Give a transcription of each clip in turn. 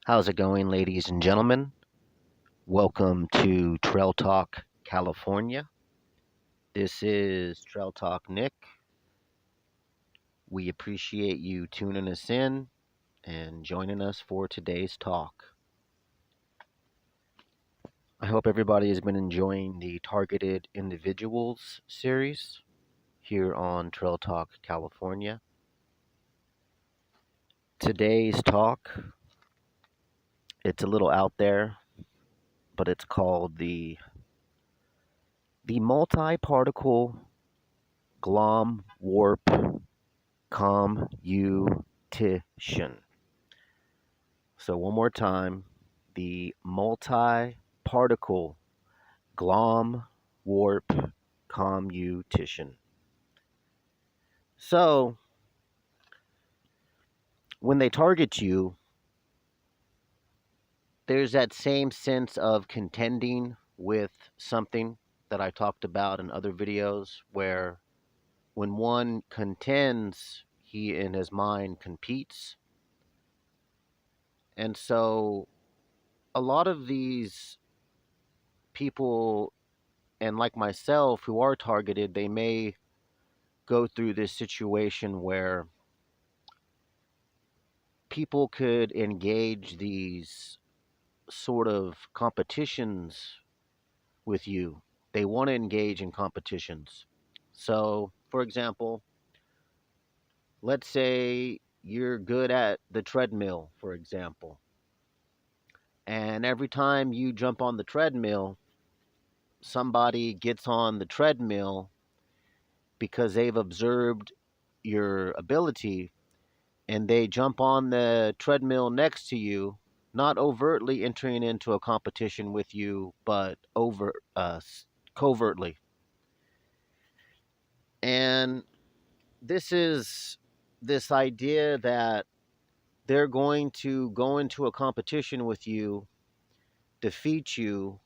How's it going, ladies and gentlemen? Welcome to Trail Talk, California. This is Trail Talk Nick. We appreciate you tuning us in and joining us for today's talk. I hope everybody has been enjoying the Targeted Individuals series here on Trail Talk, California. Today's talk, it's a little out there, but it's called the multi-particle glom warp commutation. So one more time, the multi-particle glom warp commutation. So when they target you, there's that same sense of contending with something that I talked about in other videos where when one contends, he in his mind competes. And so a lot of these people and like myself who are targeted, they may go through this situation where people could engage these sort of competitions with you. They want to engage in competitions. So, for example, let's say you're good at the treadmill, for example, and every time you jump on the treadmill, somebody gets on the treadmill because they've observed your ability and they jump on the treadmill next to you, not overtly entering into a competition with you, but covertly. And this is this idea that they're going to go into a competition with you, defeat you,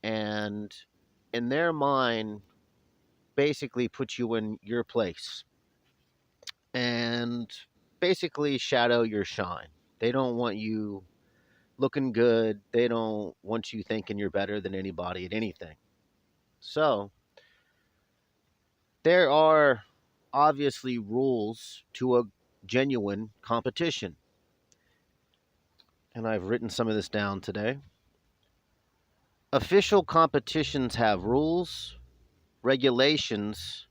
and in their mind, basically put you in your place and basically shadow your shine. They don't want you looking good. They don't want you thinking you're better than anybody at anything. So, there are obviously rules to a genuine competition. And I've written some of this down today. Official competitions have rules, regulations,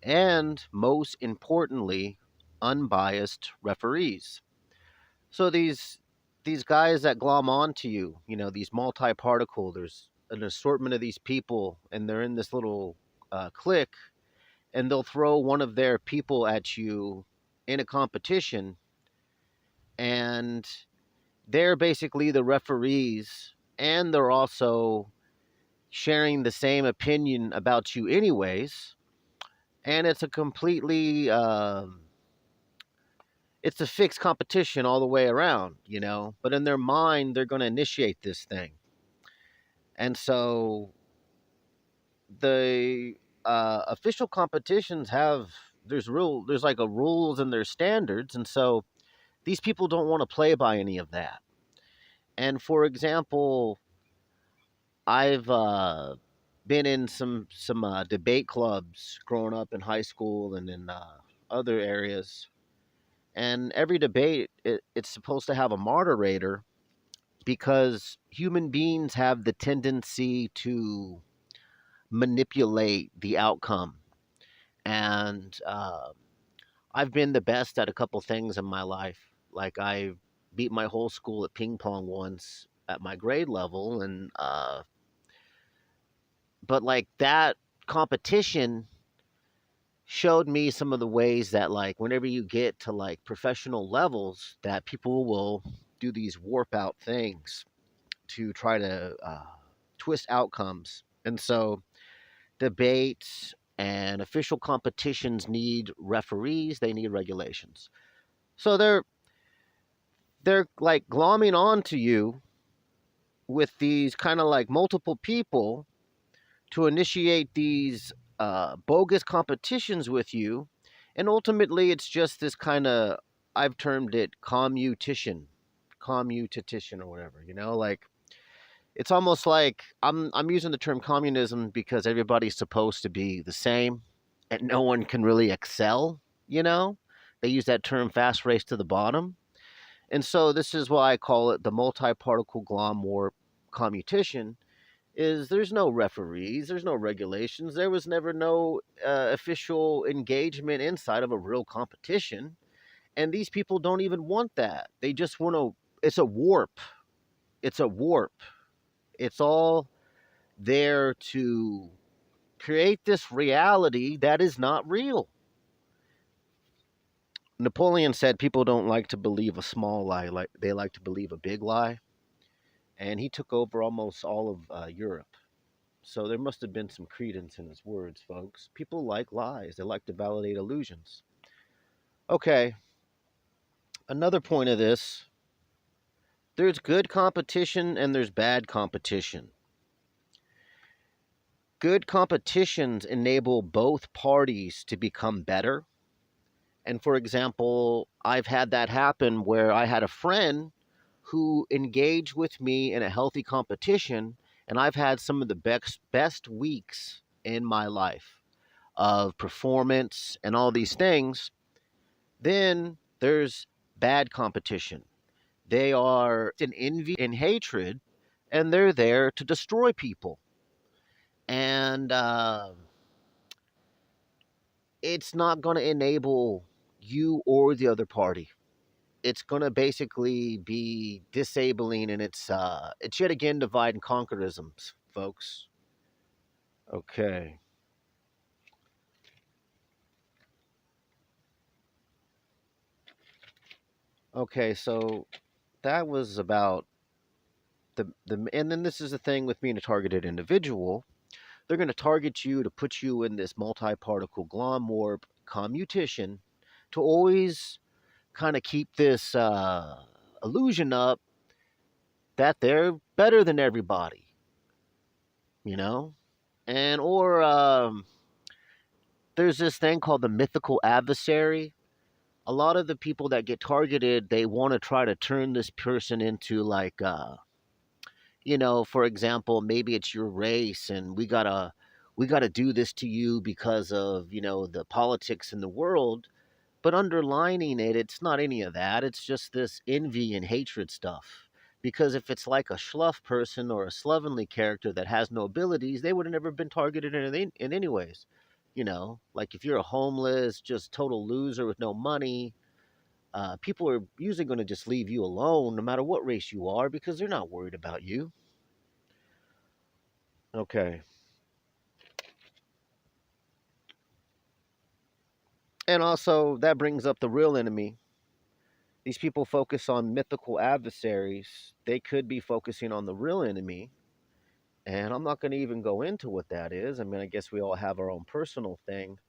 and most importantly, unbiased referees. So these guys that glom onto you, these multi-particle, there's an assortment of these people, and they're in this little clique, and they'll throw one of their people at you in a competition, and they're basically the referees, and they're also sharing the same opinion about you, anyways. And it's a completely it's a fixed competition all the way around. But in their mind, they're going to initiate this thing. And so the official competitions there's like a rules and there's standards. And so these people don't want to play by any of that. And for example, I've been in some debate clubs growing up in high school and in other areas. And every debate, it's supposed to have a moderator because human beings have the tendency to manipulate the outcome. And I've been the best at a couple things in my life. Like I beat my whole school at ping pong once at my grade level, and but like that competition showed me some of the ways that like whenever you get to like professional levels that people will do these warp out things to try to twist outcomes. And so debates and official competitions need referees, they need regulations. So they're like glomming on to you with these kind of like multiple people to initiate these bogus competitions with you. And ultimately, it's just this kind of, I've termed it commutition. commutation or whatever, like it's almost like I'm using the term communism because everybody's supposed to be the same and no one can really excel, you know? They use that term fast race to the bottom. And so this is why I call it the multi-particle glom warp commutation is there's no referees, there's no regulations, there was never no official engagement inside of a real competition. And these people don't even want that. They just want to, it's a warp. It's a warp. It's all there to create this reality that is not real. Napoleon said people don't like to believe a small lie, like they like to believe a big lie. And he took over almost all of Europe. So there must have been some credence in his words, folks. People like lies, they like to validate illusions. Okay, another point of this, there's good competition and there's bad competition. Good competitions enable both parties to become better. And for example, I've had that happen where I had a friend who engaged with me in a healthy competition, and I've had some of the best weeks in my life of performance and all these things. Then there's bad competition. They are in envy and hatred, and they're there to destroy people. And it's not going to enable you or the other party. It's going to basically be disabling, and it's yet again divide and conquerisms, folks. Okay. Okay, so that was about the and then this is the thing with being a targeted individual. They're going to target you to put you in this multi-particle glom warp commutation to always kind of keep this illusion up that they're better than everybody, you know? And or there's this thing called the mythical adversary. A lot of the people that get targeted, they want to try to turn this person into like for example, maybe it's your race and we gotta do this to you because of, the politics in the world. But underlining it, it's not any of that. It's just this envy and hatred stuff. Because if it's like a schluff person or a slovenly character that has no abilities, they would have never been targeted in any ways. Like if you're a homeless, just total loser with no money, people are usually going to just leave you alone no matter what race you are because they're not worried about you. Okay. And also, that brings up the real enemy. These people focus on mythical adversaries. They could be focusing on the real enemy. And I'm not going to even go into what that is. I mean, I guess we all have our own personal thing.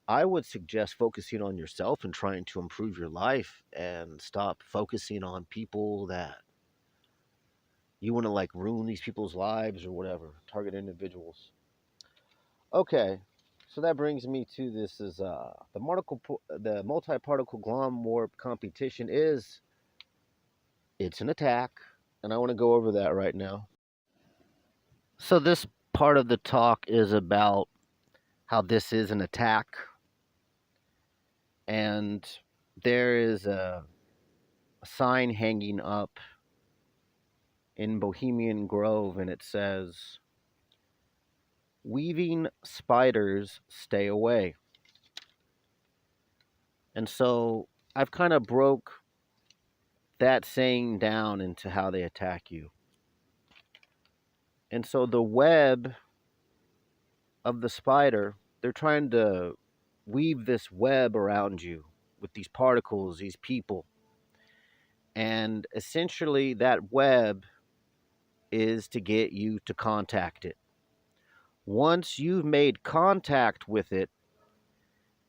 I would suggest focusing on yourself and trying to improve your life and stop focusing on people that you want to like ruin these people's lives or whatever, target individuals. Okay. So that brings me to this is the multi-particle glom warp competition is it's an attack, and I want to go over that right now. So this part of the talk is about how this is an attack, and there is a sign hanging up in Bohemian Grove, and it says, "Weaving spiders stay away." And so I've kind of broke that saying down into how they attack you. And so the web of the spider, they're trying to weave this web around you with these particles, these people. And essentially, that web is to get you to contact it. Once you've made contact with it,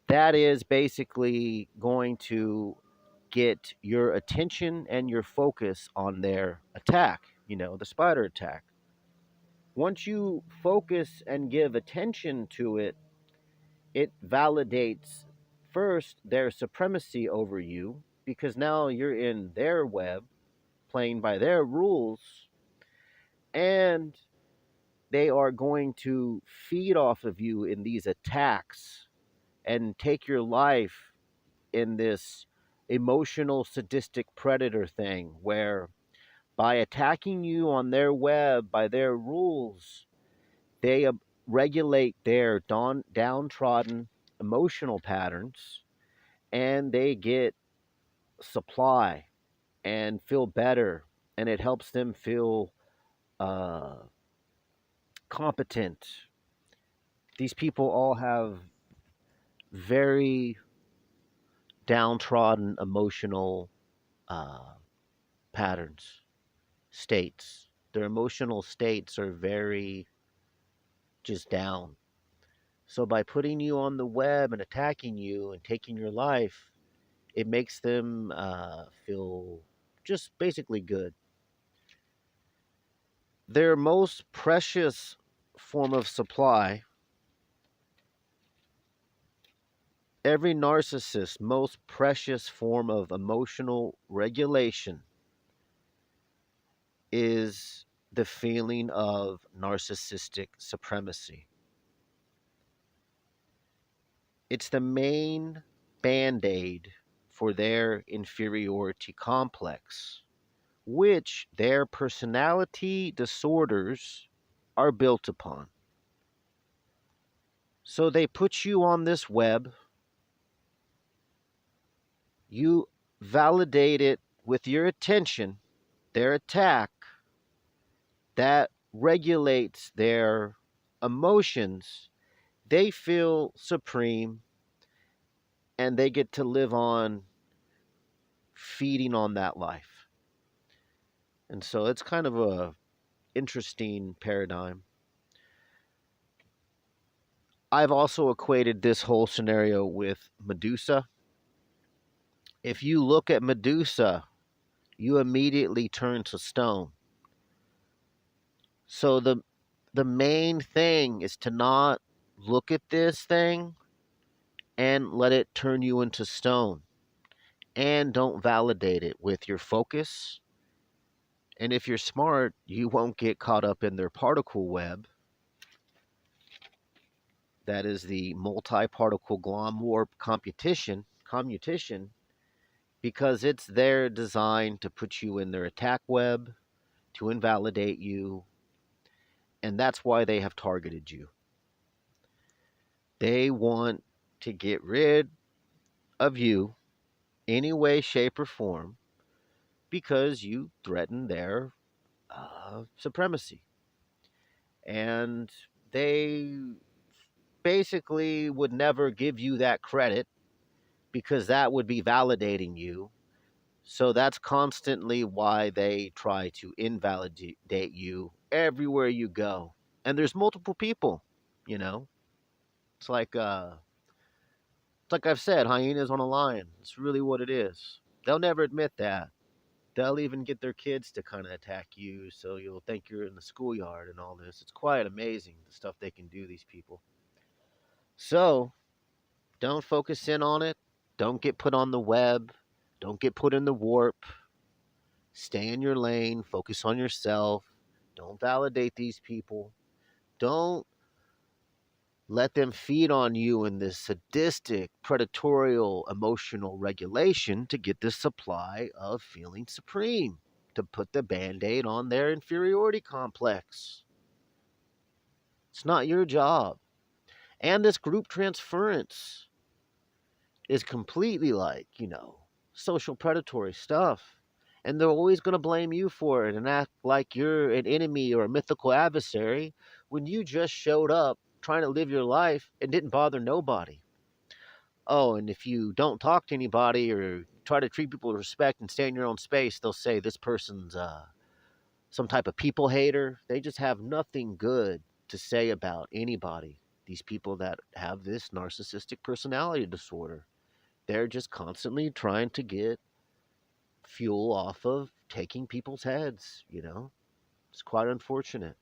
that is basically going to get your attention and your focus on their attack, the spider attack. Once you focus and give attention to it, it validates first their supremacy over you because now you're in their web. playing by their rules, and they are going to feed off of you in these attacks and take your life in this emotional sadistic predator thing where by attacking you on their web by their rules they regulate their downtrodden emotional patterns, and they get supply and feel better, and it helps them feel uh, competent. These people all have very downtrodden emotional uh, patterns, states. Their emotional states are very just down. So by putting you on the web and attacking you and taking your life, it makes them feel just basically good. Their most precious form of supply, every narcissist's most precious form of emotional regulation is the feeling of narcissistic supremacy. It's the main band aid for their inferiority complex, which their personality disorders are built upon. So they put you on this web, you validate it with your attention, their attack, that regulates their emotions. They feel supreme and they get to live on feeding on that life. And so it's kind of a interesting paradigm. I've also equated this whole scenario with Medusa. If you look at Medusa, you immediately turn to stone. So the main thing is to not look at this thing and let it turn you into stone. And don't validate it with your focus. And if you're smart, you won't get caught up in their particle web. That is the multi-particle glom warp commutation, because it's their design to put you in their attack web, to invalidate you, and that's why they have targeted you. They want to get rid of you any way, shape, or form because you threaten their supremacy. And they basically would never give you that credit because that would be validating you. So that's constantly why they try to invalidate you everywhere you go. And there's multiple people, you know. It's like I've said, hyenas on a lion. It's really what it is. They'll never admit that. They'll even get their kids to kind of attack you, so you'll think you're in the schoolyard and all this. It's quite amazing the stuff they can do, these people. So don't focus in on it. Don't get put on the web. Don't get put in the warp. Stay in your lane. Focus on yourself. Don't validate these people. Don't let them feed on you in this sadistic, predatorial, emotional regulation to get this supply of feeling supreme, to put the band aid on their inferiority complex. It's not your job. And this group transference is completely like, social predatory stuff. And they're always going to blame you for it and act like you're an enemy or a mythical adversary when you just showed up trying to live your life and didn't bother nobody. Oh, and if you don't talk to anybody or try to treat people with respect and stay in your own space, they'll say this person's some type of people hater. They just have nothing good to say about anybody. These people that have this narcissistic personality disorder, they're just constantly trying to get fuel off of taking people's heads. It's quite unfortunate.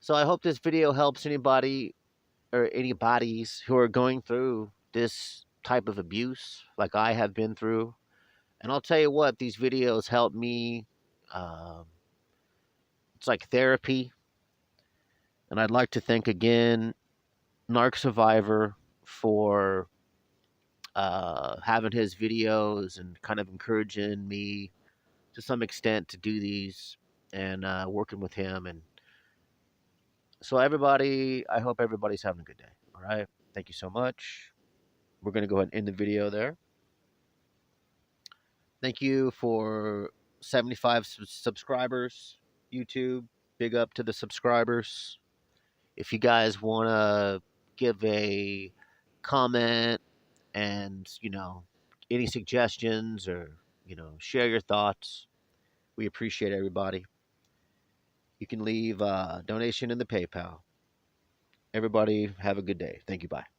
So I hope this video helps anybody or anybody's who are going through this type of abuse like I have been through. And I'll tell you what, these videos help me. Um, it's like therapy. And I'd like to thank again Narc Survivor for having his videos and kind of encouraging me to some extent to do these and working with him. And so, everybody, I hope everybody's having a good day. All right. Thank you so much. We're going to go ahead and end the video there. Thank you for 75 subscribers, YouTube. Big up to the subscribers. If you guys want to give a comment and, any suggestions or, share your thoughts, we appreciate everybody. You can leave a donation in the PayPal. Everybody, have a good day. Thank you. Bye.